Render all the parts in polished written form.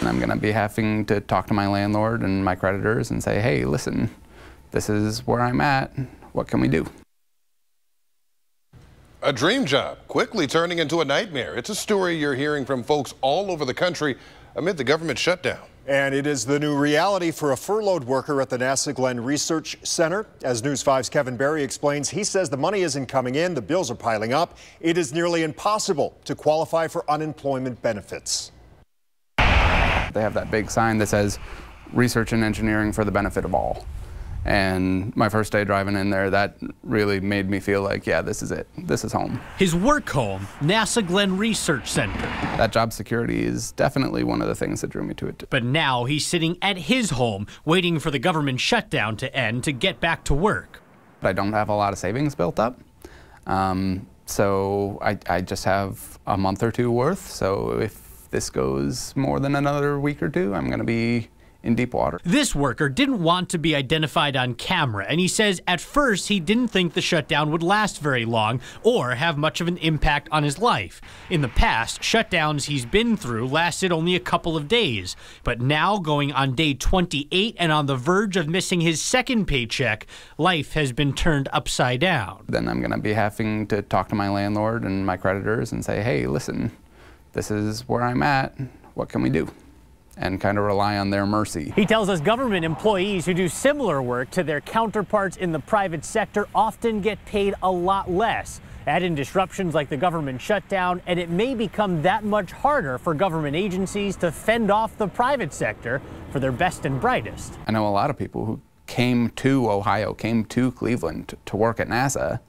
And I'm going to be having to talk to my landlord and my creditors and say, hey, listen, this is where I'm at. What can we do? A dream job quickly turning into a nightmare. It's a story you're hearing from folks all over the country amid the government shutdown. And it is the new reality for a furloughed worker at the NASA Glenn Research Center. As News 5's Kevin Barry explains, he says the money isn't coming in, the bills are piling up. It is nearly impossible to qualify for unemployment benefits. They have that big sign that says research and engineering for the benefit of all. And my first day driving in there, that really made me feel like, yeah, this is it. This is home. His work home, NASA Glenn Research Center. That job security is definitely one of the things that drew me to it. But now he's sitting at his home, waiting for the government shutdown to end to get back to work. I don't have a lot of savings built up. So I just have a month or two worth. So if this goes more than another week or two, I'm going to be in deep water. This worker didn't want to be identified on camera, and he says at first he didn't think the shutdown would last very long or have much of an impact on his life. In the past, shutdowns he's been through lasted only a couple of days, but now going on day 28 and on the verge of missing his second paycheck, life has been turned upside down. Then I'm going to be having to talk to my landlord and my creditors and say, hey, listen, this is where I'm at. What can we do? And kind of rely on their mercy. He tells us government employees who do similar work to their counterparts in the private sector often get paid a lot less. Add in disruptions like the government shutdown, and it may become that much harder for government agencies to fend off the private sector for their best and brightest. I know a lot of people who came to Ohio, came to Cleveland to work at NASA,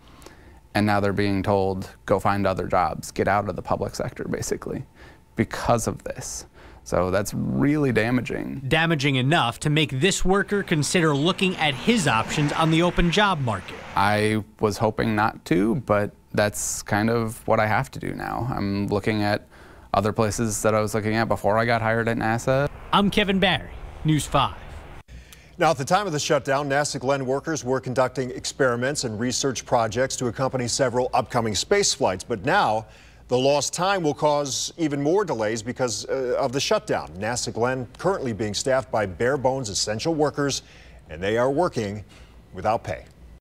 and now they're being told, go find other jobs, get out of the public sector, basically, because of this. So that's really damaging. Damaging enough to make this worker consider looking at his options on the open job market. I was hoping not to, but that's kind of what I have to do now. I'm looking at other places that I was looking at before I got hired at NASA. I'm Kevin Barry, News 5. Now, at the time of the shutdown, NASA Glenn workers were conducting experiments and research projects to accompany several upcoming space flights. But now, the lost time will cause even more delays because of the shutdown. NASA Glenn currently being staffed by bare-bones essential workers, and they are working without pay.